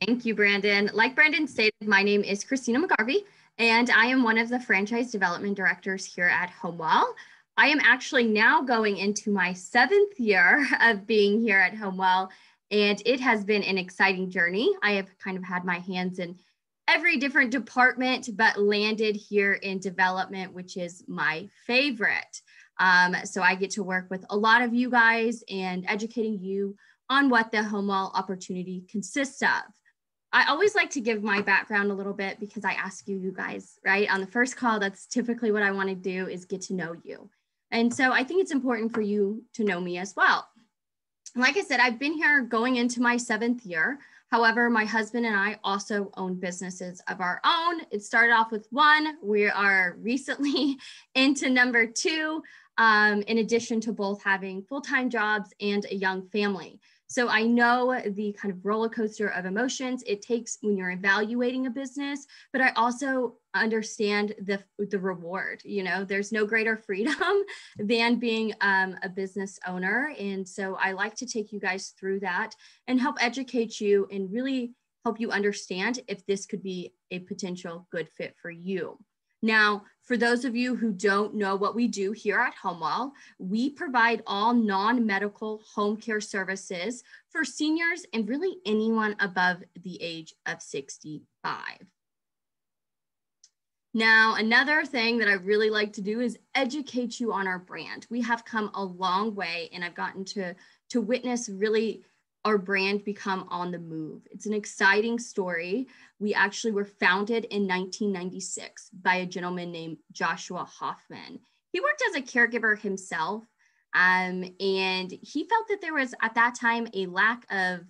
Thank you, Brandon. Like Brandon stated, my name is Christina McGarvey, and I am one of the franchise development directors here at HomeWell. I am actually now going into my 7th year of being here at HomeWell, and it has been an exciting journey. I have kind of had my hands in every different department, but landed here in development, which is my favorite. So I get to work with a lot of you guys and educating you on what the HomeWell opportunity consists of. I always like to give my background a little bit because I ask you guys, right? On the first call, that's typically what I want to do is get to know you. And so I think it's important for you to know me as well. Like I said, I've been here going into my 7th year. However, my husband and I also own businesses of our own. It started off with one. We are recently into number 2, in addition to both having full-time jobs and a young family. So I know the kind of roller coaster of emotions it takes when you're evaluating a business, but I also understand the reward. You know, there's no greater freedom than being a business owner. And so I like to take you guys through that and help educate you and really help you understand if this could be a potential good fit for you. Now, for those of you who don't know what we do here at HomeWell, we provide all non-medical home care services for seniors and really anyone above the age of 65. Now, another thing that I really like to do is educate you on our brand. We have come a long way, and I've gotten to witness really our brand become on the move. It's an exciting story. We actually were founded in 1996 by a gentleman named Joshua Hoffman. He worked as a caregiver himself, and he felt that there was at that time a lack of,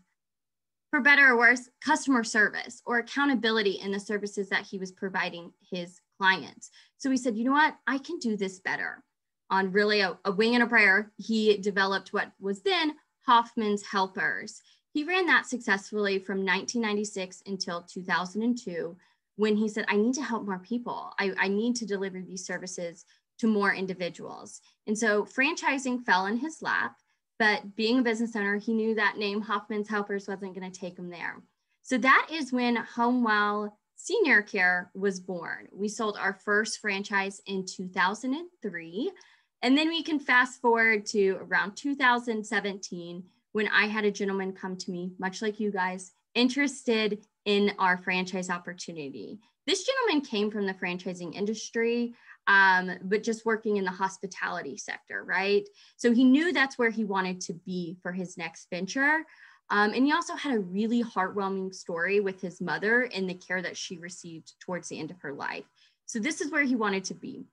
for better or worse, customer service or accountability in the services that he was providing his clients. So he said, you know what, I can do this better. On really a wing and a prayer, he developed what was then Hoffman's Helpers. He ran that successfully from 1996 until 2002, when he said, I need to help more people. I need to deliver these services to more individuals. And so franchising fell in his lap, but being a business owner, he knew that name Hoffman's Helpers wasn't going to take him there. So that is when HomeWell Senior Care was born. We sold our first franchise in 2003. And then we can fast forward to around 2017, when I had a gentleman come to me, much like you guys, interested in our franchise opportunity. This gentleman came from the franchising industry, but just working in the hospitality sector, right? So he knew that's where he wanted to be for his next venture. And he also had a really heartwarming story with his mother and the care that she received towards the end of her life. So this is where he wanted to be.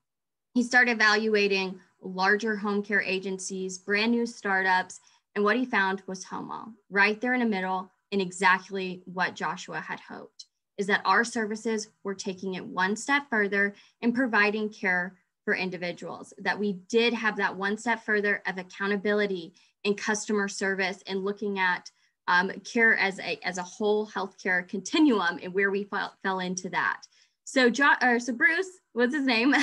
He started evaluating larger home care agencies, brand new startups, and what he found was HomeWell, right there in the middle, and exactly what Joshua had hoped, is that our services were taking it one step further and providing care for individuals, that we did have that one step further of accountability and customer service and looking at care as a whole healthcare continuum and where we fell into that. So Bruce, what's his name?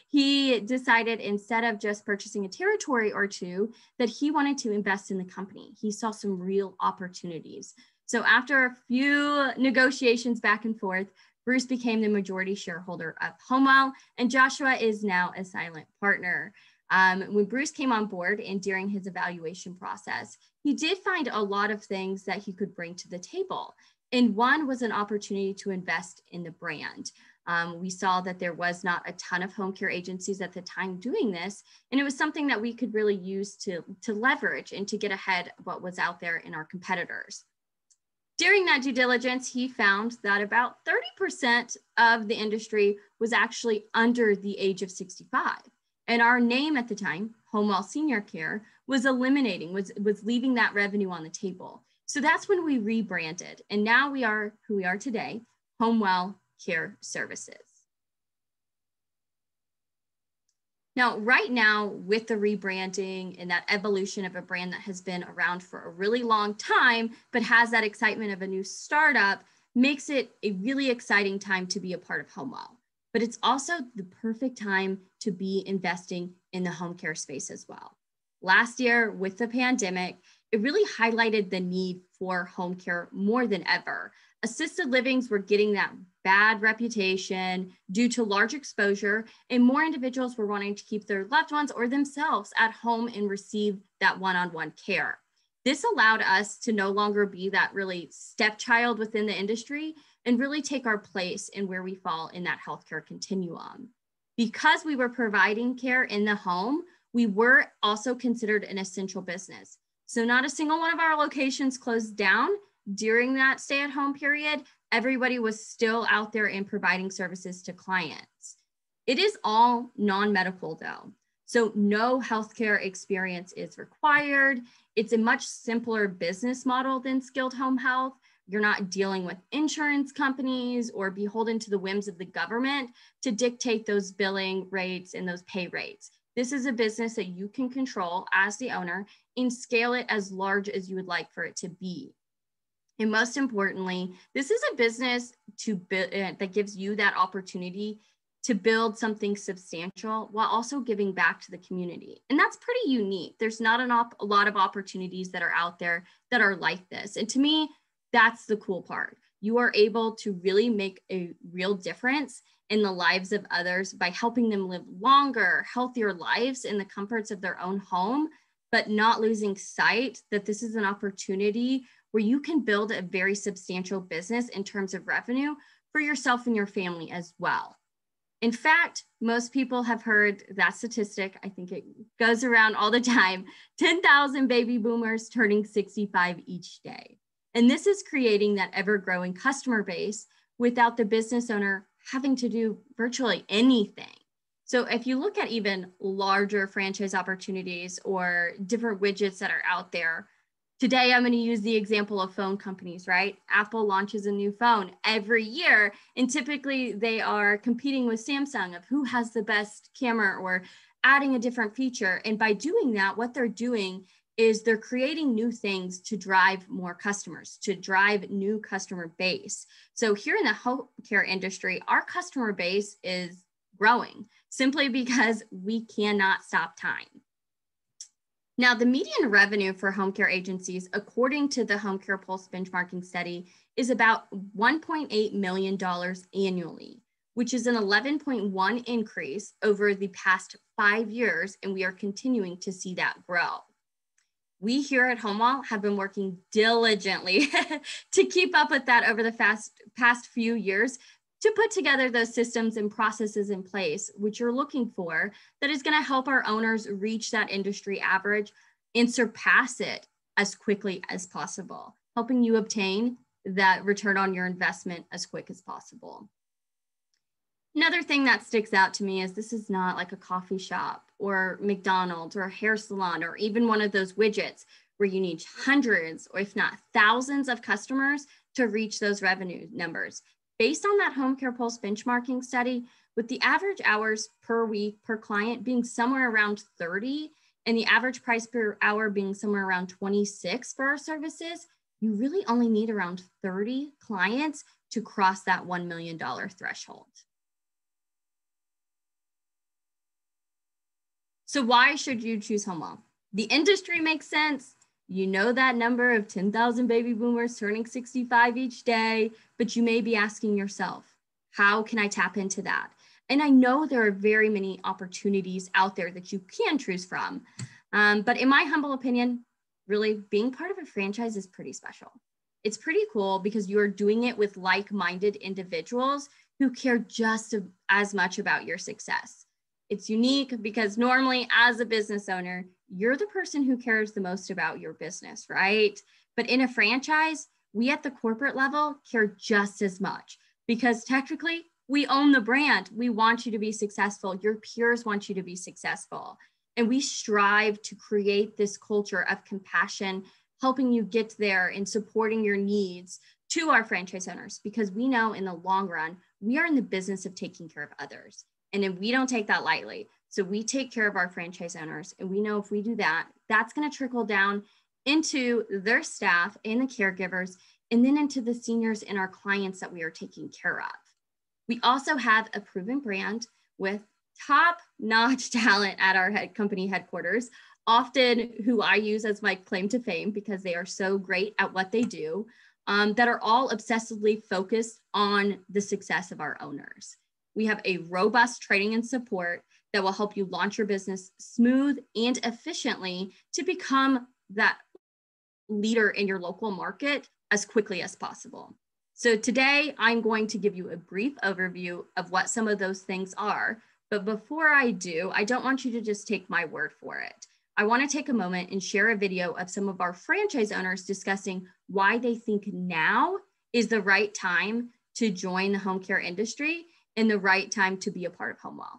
He decided instead of just purchasing a territory or two, that he wanted to invest in the company. He saw some real opportunities. So after a few negotiations back and forth, Bruce became the majority shareholder of HomeWell, and Joshua is now a silent partner. When Bruce came on board and during his evaluation process, he did find a lot of things that he could bring to the table. And one was an opportunity to invest in the brand. We saw that there was not a ton of home care agencies at the time doing this, and it was something that we could really use to leverage and to get ahead of what was out there in our competitors. During that due diligence, he found that about 30% of the industry was actually under the age of 65. And our name at the time, HomeWell Senior Care, was leaving that revenue on the table. So that's when we rebranded. And now we are who we are today, HomeWell Care Services. Now, right now, with the rebranding and that evolution of a brand that has been around for a really long time, but has that excitement of a new startup, makes it a really exciting time to be a part of HomeWell. But it's also the perfect time to be investing in the home care space as well. Last year, with the pandemic, it really highlighted the need for home care more than ever. Assisted livings were getting that bad reputation due to large exposure, and more individuals were wanting to keep their loved ones or themselves at home and receive that one-on-one care. This allowed us to no longer be that really stepchild within the industry and really take our place in where we fall in that healthcare continuum. Because we were providing care in the home, we were also considered an essential business. So not a single one of our locations closed down during that stay-at-home period. Everybody was still out there and providing services to clients. It is all non-medical though. So no healthcare experience is required. It's a much simpler business model than skilled home health. You're not dealing with insurance companies or beholden to the whims of the government to dictate those billing rates and those pay rates. This is a business that you can control as the owner and scale it as large as you would like for it to be. And most importantly, this is a business that gives you that opportunity to build something substantial while also giving back to the community. And that's pretty unique. There's not a lot of opportunities that are out there that are like this. And to me, that's the cool part. You are able to really make a real difference in the lives of others by helping them live longer, healthier lives in the comforts of their own home, but not losing sight that this is an opportunity where you can build a very substantial business in terms of revenue for yourself and your family as well. In fact, most people have heard that statistic. I think it goes around all the time, 10,000 baby boomers turning 65 each day. And this is creating that ever-growing customer base without the business owner having to do virtually anything. So if you look at even larger franchise opportunities or different widgets that are out there, today I'm going to use the example of phone companies, right? Apple launches a new phone every year, and typically they are competing with Samsung of who has the best camera or adding a different feature. And by doing that, what they're doing is they're creating new things to drive more customers, to drive new customer base. So here in the healthcare industry, our customer base is growing simply because we cannot stop time. Now, the median revenue for home care agencies, according to the Home Care Pulse benchmarking study, is about $1.8 million annually, which is an 11.1 increase over the past 5 years, and we are continuing to see that grow. We here at HomeWell have been working diligently to keep up with that over the past few years to put together those systems and processes in place, which you're looking for, that is going to help our owners reach that industry average and surpass it as quickly as possible, helping you obtain that return on your investment as quick as possible. Another thing that sticks out to me is this is not like a coffee shop or McDonald's or a hair salon or even one of those widgets where you need hundreds or if not thousands of customers to reach those revenue numbers. Based on that Home Care Pulse benchmarking study, with the average hours per week per client being somewhere around 30 and the average price per hour being somewhere around 26 for our services, you really only need around 30 clients to cross that $1 million threshold. So why should you choose HomeWell? The industry makes sense. You know that number of 10,000 baby boomers turning 65 each day, but you may be asking yourself, how can I tap into that? And I know there are very many opportunities out there that you can choose from. But in my humble opinion, really being part of a franchise is pretty special. It's pretty cool because you are doing it with like-minded individuals who care just as much about your success. It's unique because normally as a business owner, you're the person who cares the most about your business, right? But in a franchise, we at the corporate level care just as much because technically we own the brand. We want you to be successful. Your peers want you to be successful. And we strive to create this culture of compassion, helping you get there and supporting your needs to our franchise owners, because we know in the long run, we are in the business of taking care of others. And then we don't take that lightly. So we take care of our franchise owners. And we know if we do that, that's going to trickle down into their staff and the caregivers, and then into the seniors and our clients that we are taking care of. We also have a proven brand with top-notch talent at our company headquarters, often who I use as my claim to fame because they are so great at what they do, that are all obsessively focused on the success of our owners. We have a robust training and support that will help you launch your business smooth and efficiently to become that leader in your local market as quickly as possible. So today I'm going to give you a brief overview of what some of those things are. But before I do, I don't want you to just take my word for it. I want to take a moment and share a video of some of our franchise owners discussing why they think now is the right time to join the home care industry and the right time to be a part of HomeWell.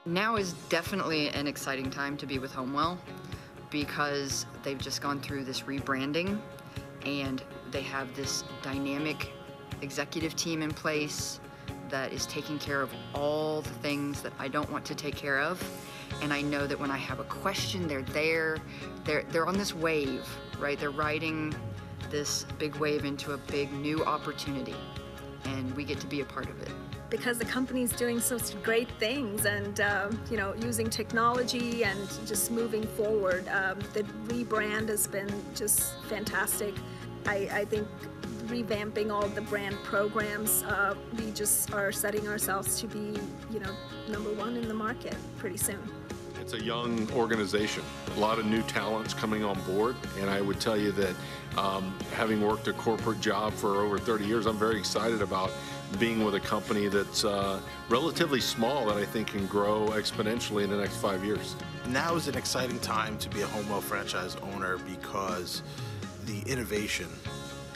Now is definitely an exciting time to be with HomeWell because they've just gone through this rebranding and they have this dynamic executive team in place that is taking care of all the things that I don't want to take care of. And I know that when I have a question, they're there. They're on this wave, right? They're riding this big wave into a big new opportunity, and we get to be a part of it. Because the company's doing such great things and using technology and just moving forward. The rebrand has been just fantastic. I think revamping all the brand programs, we just are setting ourselves to be, #1 in the market pretty soon. It's a young organization, a lot of new talents coming on board, and I would tell you that having worked a corporate job for over 30 years, I'm very excited about being with a company that's relatively small that I think can grow exponentially in the next 5 years. Now is an exciting time to be a HomeWell franchise owner because the innovation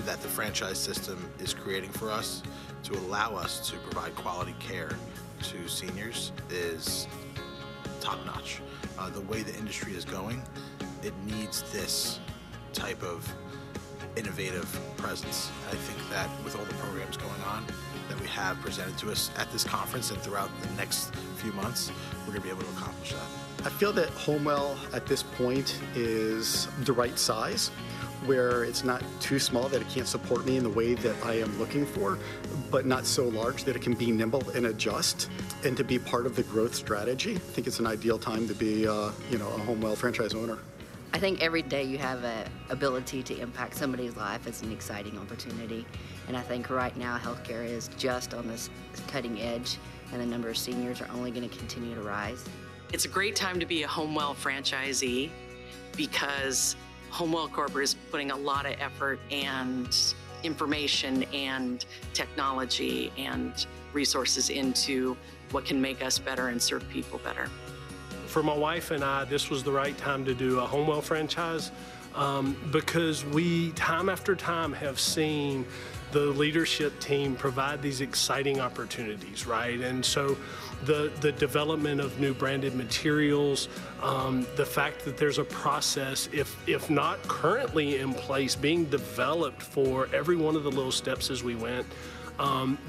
that the franchise system is creating for us to allow us to provide quality care to seniors is top-notch. The way the industry is going, it needs this type of innovative presence. I think that with all the programs going on that we have presented to us at this conference and throughout the next few months, we're going to be able to accomplish that. I feel that HomeWell at this point is the right size, where it's not too small that it can't support me in the way that I am looking for, but not so large that it can be nimble and adjust and to be part of the growth strategy. I think it's an ideal time to be a HomeWell franchise owner. I think every day you have an ability to impact somebody's life is an exciting opportunity. And I think right now healthcare is just on this cutting edge and the number of seniors are only going to continue to rise. It's a great time to be a HomeWell franchisee because HomeWell Corp is putting a lot of effort and information and technology and resources into what can make us better and serve people better. For my wife and I, this was the right time to do a HomeWell franchise because we, time after time, have seen the leadership team provide these exciting opportunities, right? And so the development of new branded materials, the fact that there's a process, if not currently in place, being developed for every one of the little steps as we went.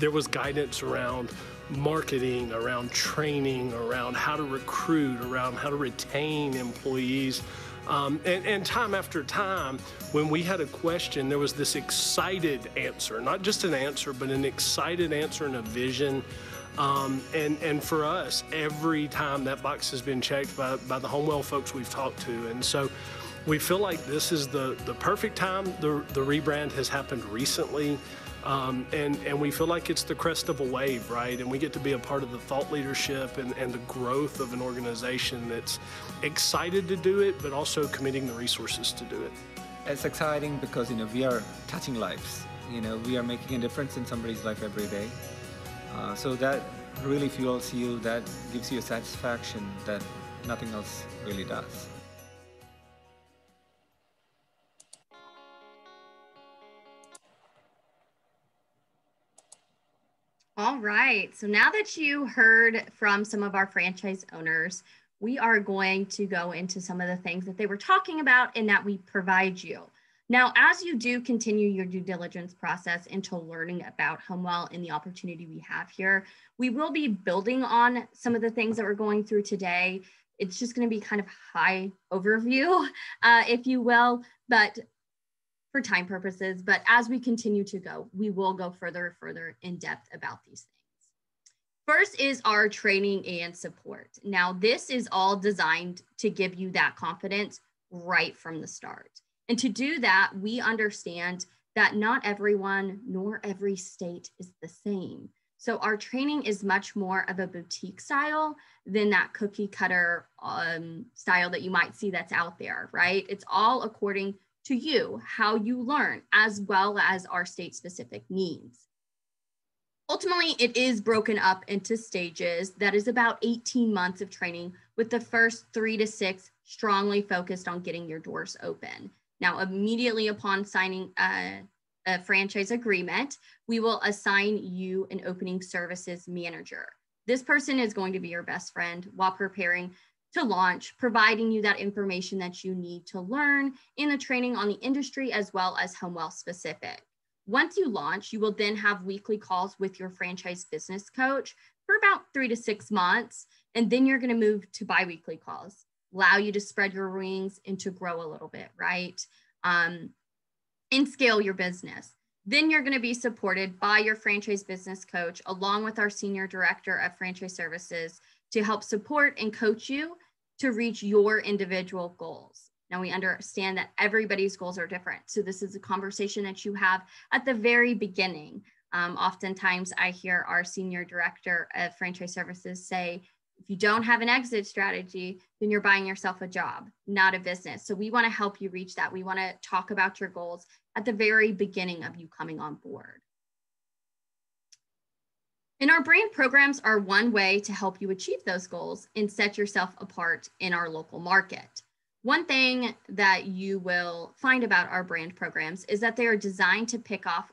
There was guidance around marketing, around training, around how to recruit, around how to retain employees. And time after time, when we had a question, there was this excited answer, not just an answer, but an excited answer and a vision. And for us, every time that box has been checked by the HomeWell folks we've talked to. And so we feel like this is the perfect time. The rebrand has happened recently. And we feel like it's the crest of a wave, right? And we get to be a part of the thought leadership and the growth of an organization that's excited to do it, but also committing the resources to do it. It's exciting because, we are touching lives. We are making a difference in somebody's life every day. So that really fuels you, that gives you a satisfaction that nothing else really does. All right, so now that you heard from some of our franchise owners, we are going to go into some of the things that they were talking about and that we provide you. Now, as you do continue your due diligence process into learning about HomeWell and the opportunity we have here, we will be building on some of the things that we're going through today. It's just going to be kind of high overview, if you will, but for time purposes, but as we continue to go, we will go further in depth about these things. First is our training and support. Now, this is all designed to give you that confidence right from the start. And to do that, we understand that not everyone nor every state is the same. So our training is much more of a boutique style than that cookie cutter style that you might see that's out there, right? It's all according to you, how you learn, as well as our state specific needs. Ultimately, it is broken up into stages. That is about 18 months of training, with the first 3 to 6 strongly focused on getting your doors open. Now, immediately upon signing a franchise agreement, we will assign you an opening services manager. This person is going to be your best friend while preparing to launch, providing you that information that you need to learn in the training on the industry as well as HomeWell specific. Once you launch, you will then have weekly calls with your franchise business coach for about 3 to 6 months, and then you're going to move to biweekly calls, allow you to spread your wings and to grow a little bit, right? And scale your business. Then you're going to be supported by your franchise business coach, along with our senior director of franchise services, to help support and coach you to reach your individual goals. Now, we understand that everybody's goals are different. So this is a conversation that you have at the very beginning. Oftentimes I hear our senior director of franchise services say, if you don't have an exit strategy, then you're buying yourself a job, not a business. So we want to help you reach that. We want to talk about your goals at the very beginning of you coming on board. And our brand programs are one way to help you achieve those goals and set yourself apart in our local market. One thing that you will find about our brand programs is that they are designed to pick up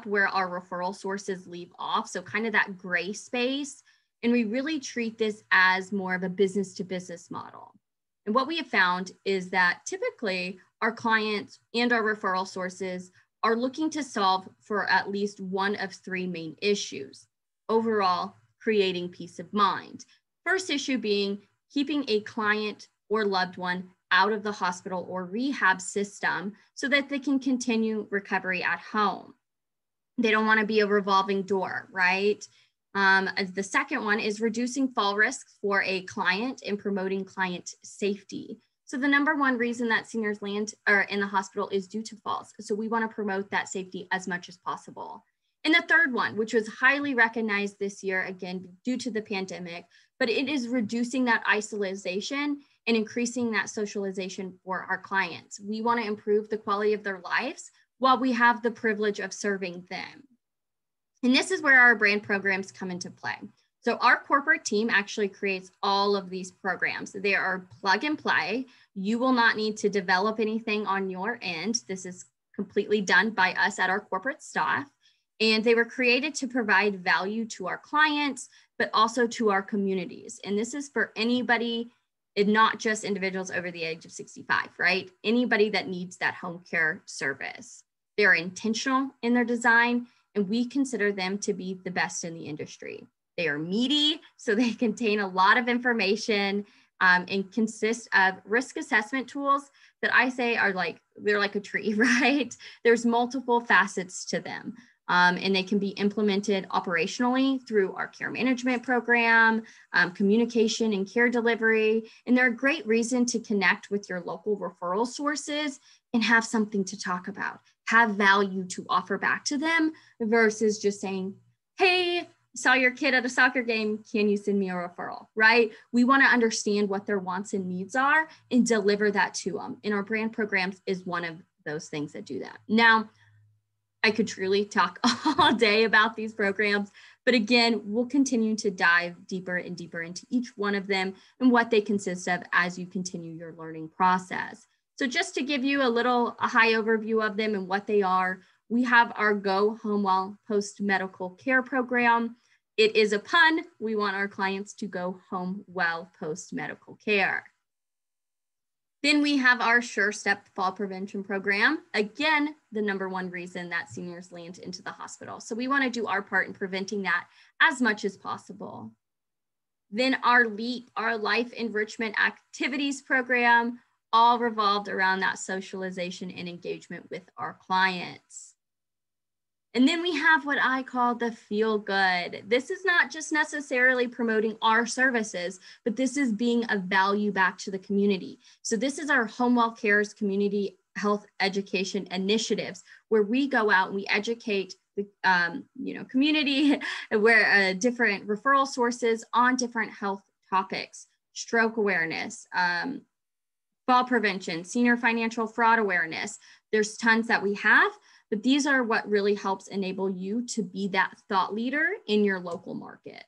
where our referral sources leave off. So kind of that gray space. And we really treat this as more of a business to business model. And what we have found is that typically our clients and our referral sources are looking to solve for at least one of 3 main issues. Overall, creating peace of mind. First issue being keeping a client or loved one out of the hospital or rehab system so that they can continue recovery at home. They don't want to be a revolving door, right? The second one is reducing fall risks for a client and promoting client safety. So the number one reason that seniors land in the hospital is due to falls. So we want to promote that safety as much as possible. And the third one, which was highly recognized this year, again, due to the pandemic, but it is reducing that isolation and increasing that socialization for our clients. We want to improve the quality of their lives while we have the privilege of serving them. And this is where our brand programs come into play. So our corporate team actually creates all of these programs. They are plug and play. You will not need to develop anything on your end. This is completely done by us at our corporate staff. And they were created to provide value to our clients, but also to our communities. And this is for anybody, and not just individuals over the age of 65, right? Anybody that needs that home care service. They're intentional in their design, and we consider them to be the best in the industry. They are meaty, so they contain a lot of information and consist of risk assessment tools that I say are they're like a tree, right? There's multiple facets to them. And they can be implemented operationally through our care management program, communication and care delivery. And they're a great reason to connect with your local referral sources and have something to talk about, have value to offer back to them versus just saying, hey, saw your kid at a soccer game, can you send me a referral, right? We want to understand what their wants and needs are and deliver that to them. And our brand programs is one of those things that do that. Now, I could truly talk all day about these programs, but again, we'll continue to dive deeper and deeper into each one of them and what they consist of as you continue your learning process. So just to give you a high overview of them and what they are, we have our Go HomeWell post-medical care program. It is a pun. We want our clients to go home well post-medical care. Then we have our Sure Step fall prevention program. Again, the number one reason that seniors land into the hospital. So we want to do our part in preventing that as much as possible. Then our LEAP, our Life Enrichment Activities program, all revolved around that socialization and engagement with our clients. And then we have what I call the feel good. This is not just necessarily promoting our services, but this is being a value back to the community. So this is our HomeWell Cares community health education initiatives, where we go out and we educate the community, where different referral sources on different health topics, stroke awareness, fall prevention, senior financial fraud awareness. There's tons that we have, but these are what really helps enable you to be that thought leader in your local market.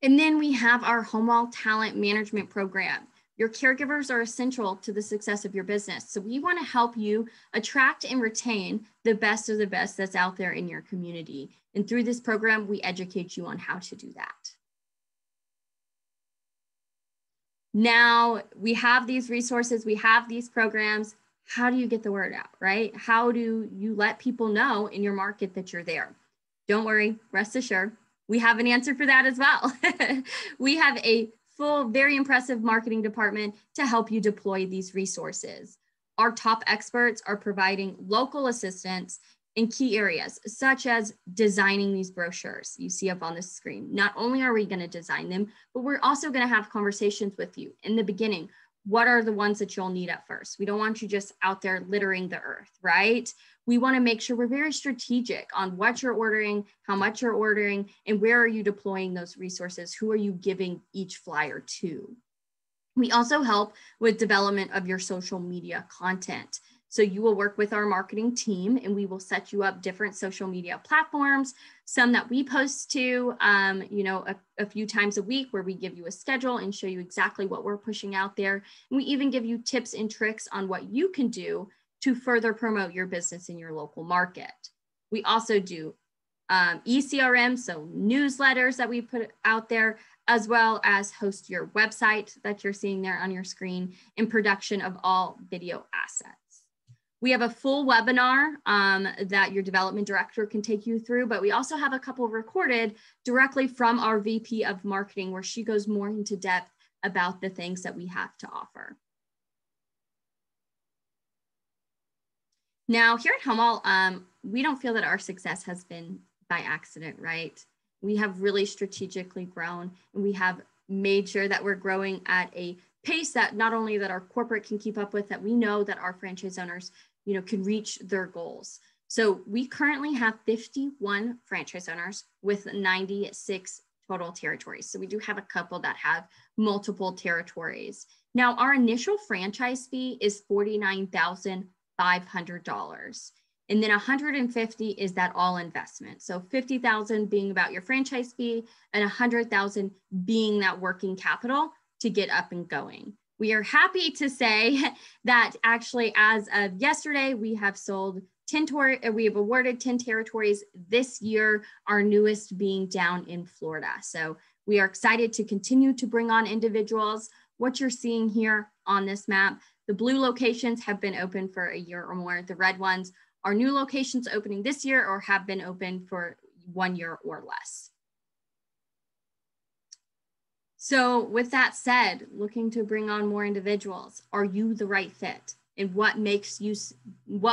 And then we have our HomeWell Talent Management Program. Your caregivers are essential to the success of your business. So we want to help you attract and retain the best of the best that's out there in your community. And through this program, we educate you on how to do that. Now we have these resources, we have these programs. How do you get the word out, right? How do you let people know in your market that you're there? Don't worry, rest assured, we have an answer for that as well. We have a full, very impressive marketing department to help you deploy these resources. Our top experts are providing local assistance in key areas, such as designing these brochures you see up on the screen. Not only are we going to design them, but we're also going to have conversations with you in the beginning. What are the ones that you'll need at first? We don't want you just out there littering the earth, right? We want to make sure we're very strategic on what you're ordering, how much you're ordering, and where are you deploying those resources? Who are you giving each flyer to? We also help with development of your social media content. So you will work with our marketing team and we will set you up different social media platforms, some that we post to, a few times a week, where we give you a schedule and show you exactly what we're pushing out there. And we even give you tips and tricks on what you can do to further promote your business in your local market. We also do eCRM, so newsletters that we put out there, as well as host your website that you're seeing there on your screen, and production of all video assets. We have a full webinar that your development director can take you through, but we also have a couple recorded directly from our VP of marketing, where she goes more into depth about the things that we have to offer. Now, here at HomeWell, we don't feel that our success has been by accident, right? We have really strategically grown, and we have made sure that we're growing at a pace that not only that our corporate can keep up with, that we know that our franchise owners, can reach their goals. So we currently have 51 franchise owners with 96 total territories. So we do have a couple that have multiple territories. Now, our initial franchise fee is $49,500. And then $150,000 is that all investment. So $50,000 being about your franchise fee and $100,000 being that working capital to get up and going. We are happy to say that actually, as of yesterday, we have sold 10 we have awarded 10 territories this year, our newest being down in Florida. So we are excited to continue to bring on individuals. What you're seeing here on this map, the blue locations have been open for a year or more. The red ones are new locations opening this year or have been open for 1 year or less. So with that said, looking to bring on more individuals, are you the right fit? And what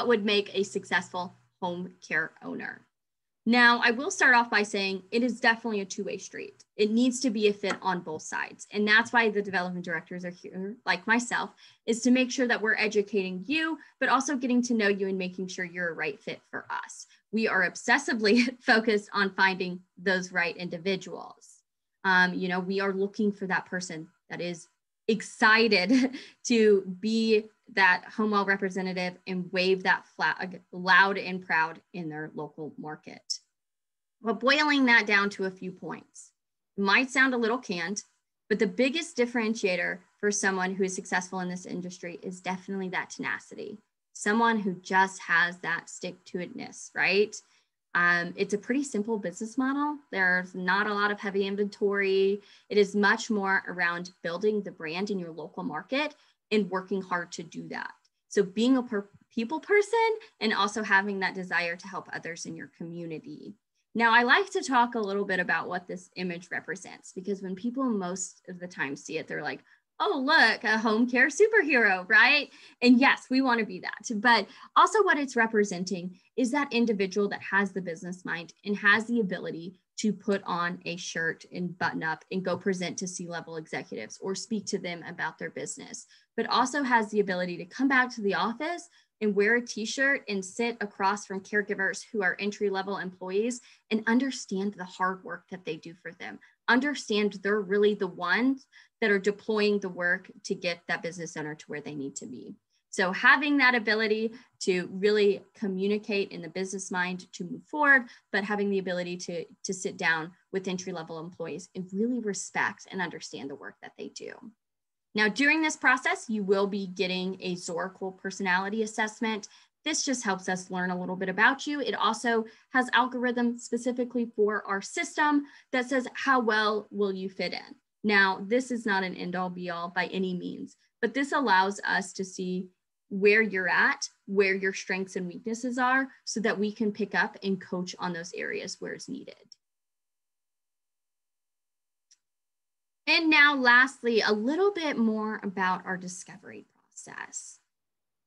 would make a successful home care owner? Now, I will start off by saying it is definitely a two-way street. It needs to be a fit on both sides. And that's why the development directors are here, like myself, is to make sure that we're educating you, but also getting to know you and making sure you're a right fit for us. We are obsessively focused on finding those right individuals. We are looking for that person that is excited to be that HomeWell representative and wave that flag loud and proud in their local market. But boiling that down to a few points, it might sound a little canned, but the biggest differentiator for someone who is successful in this industry is definitely that tenacity. Someone who just has that stick-to-itness, right? It's a pretty simple business model. There's not a lot of heavy inventory. It is much more around building the brand in your local market and working hard to do that. So being a people person and also having that desire to help others in your community. Now, I like to talk a little bit about what this image represents, because when people most of the time see it, they're like, oh, look, a home care superhero, right? And yes, we want to be that. But also, what it's representing is that individual that has the business mind and has the ability to put on a shirt and button up and go present to C-level executives or speak to them about their business, but also has the ability to come back to the office and wear a t-shirt and sit across from caregivers who are entry-level employees and understand the hard work that they do for them. Understand they're really the ones that are deploying the work to get that business owner to where they need to be. So having that ability to really communicate in the business mind to move forward, but having the ability to sit down with entry-level employees and really respect and understand the work that they do. Now, during this process, you will be getting a Zoracle personality assessment. This just helps us learn a little bit about you. It also has algorithms specifically for our system that says, how well will you fit in? Now, this is not an end all be all by any means, but this allows us to see where you're at, where your strengths and weaknesses are, so that we can pick up and coach on those areas where it's needed. And now lastly, a little bit more about our discovery process.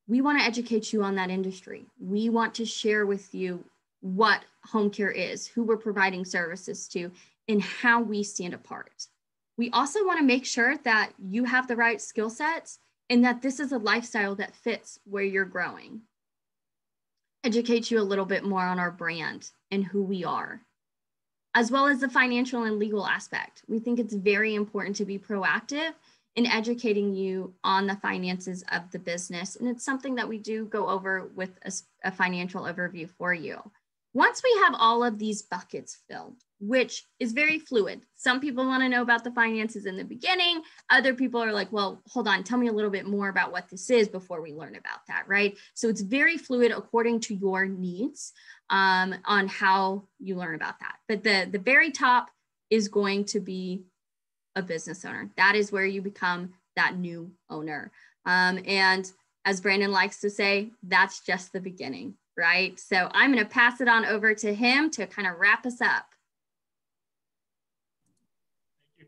We want to educate you on that industry. We want to share with you what home care is, who we're providing services to, and how we stand apart. We also want to make sure that you have the right skill sets and that this is a lifestyle that fits where you're growing. Educate you a little bit more on our brand and who we are, as well as the financial and legal aspect. We think it's very important to be proactive in educating you on the finances of the business. And it's something that we do go over with a financial overview for you. Once we have all of these buckets filled, which is very fluid. Some people want to know about the finances in the beginning. Other people are like, well, hold on, tell me a little bit more about what this is before we learn about that, right? So it's very fluid according to your needs on how you learn about that. But the very top is going to be a business owner. That is where you become that new owner. And as Brandon likes to say, that's just the beginning, right? So I'm going to pass it on over to him to kind of wrap us up.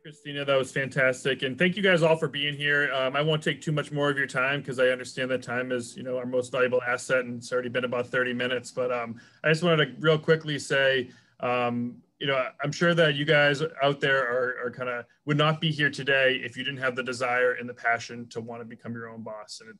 Christina, that was fantastic. And thank you guys all for being here. I won't take too much more of your time because I understand that time is, our most valuable asset, and it's already been about 30 minutes. But I just wanted to real quickly say, I'm sure that you guys out there are kind of would not be here today if you didn't have the desire and the passion to want to become your own boss. And,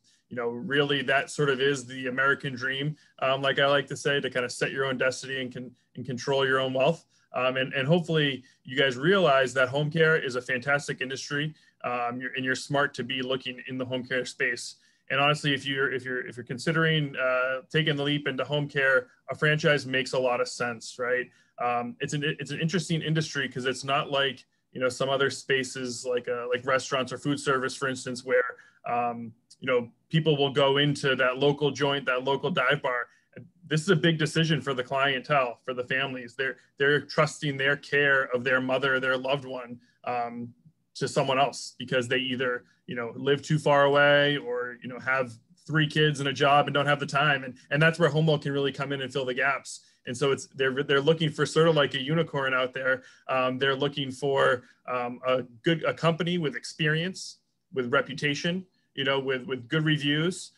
really that sort of is the American dream, like I like to say, to kind of set your own destiny and control your own wealth. And hopefully you guys realize that home care is a fantastic industry, and you're smart to be looking in the home care space. And honestly, if you're considering taking the leap into home care, a franchise makes a lot of sense, right? It's an interesting industry because it's not like some other spaces like restaurants or food service, for instance, where people will go into that local joint, that local dive bar. This is a big decision for the clientele, for the families. They're trusting their care of their mother, their loved one, to someone else because they either live too far away or have 3 kids and a job and don't have the time. And that's where HomeWell can really come in and fill the gaps. And so they're looking for sort of like a unicorn out there. They're looking for a company with experience, with reputation, with good reviews.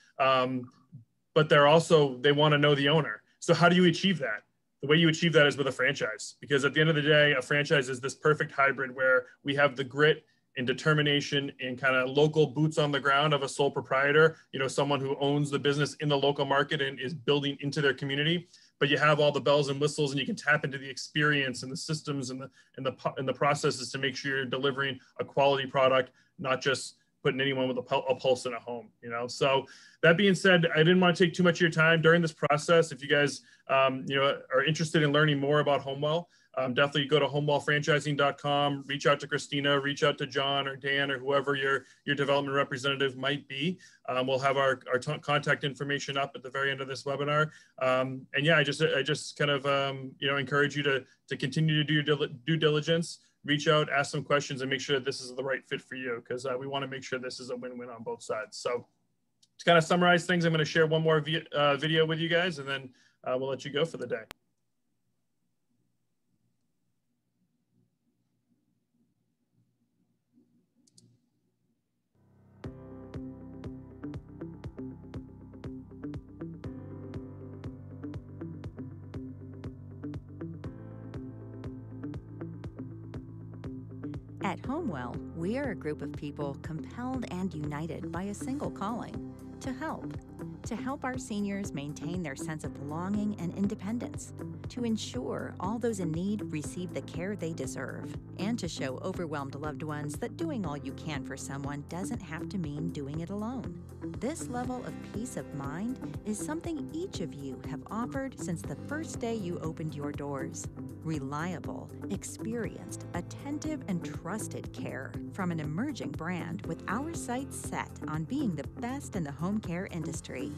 But they want to know the owner. So how do you achieve that? The way you achieve that is with a franchise, because at the end of the day, a franchise is this perfect hybrid where we have the grit and determination and kind of local boots on the ground of a sole proprietor, someone who owns the business in the local market and is building into their community. But you have all the bells and whistles, and you can tap into the experience and the systems and the processes to make sure you're delivering a quality product, not just putting anyone with a pulse in a home, So that being said, I didn't want to take too much of your time during this process. If you guys, are interested in learning more about HomeWell, definitely go to HomeWellFranchising.com, reach out to Christina, reach out to John or Dan or whoever your development representative might be. We'll have our contact information up at the very end of this webinar. And yeah, I just kind of, encourage you to continue to do your due diligence. Reach out, ask some questions, and make sure that this is the right fit for you, because we want to make sure this is a win-win on both sides. So to kind of summarize things, I'm going to share one more video with you guys, and then we'll let you go for the day. At HomeWell, we are a group of people compelled and united by a single calling: to help. To help our seniors maintain their sense of belonging and independence, to ensure all those in need receive the care they deserve, and to show overwhelmed loved ones that doing all you can for someone doesn't have to mean doing it alone. This level of peace of mind is something each of you have offered since the first day you opened your doors. Reliable, experienced, attentive, and trusted care from an emerging brand with our sights set on being the best in the home care industry.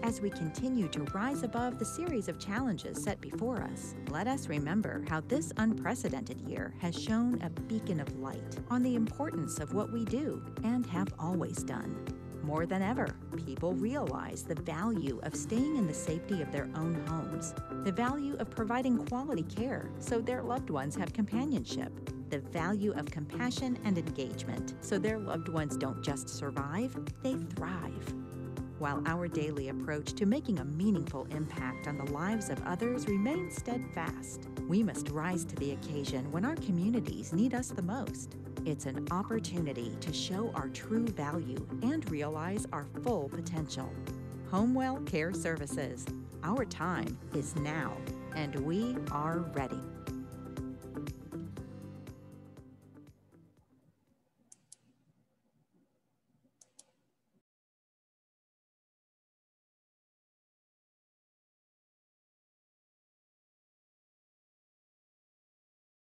As we continue to rise above the series of challenges set before us, let us remember how this unprecedented year has shone a beacon of light on the importance of what we do and have always done. More than ever, people realize the value of staying in the safety of their own homes, the value of providing quality care so their loved ones have companionship, the value of compassion and engagement so their loved ones don't just survive, they thrive. While our daily approach to making a meaningful impact on the lives of others remains steadfast, we must rise to the occasion when our communities need us the most. It's an opportunity to show our true value and realize our full potential. HomeWell Care Services. Our time is now, and we are ready.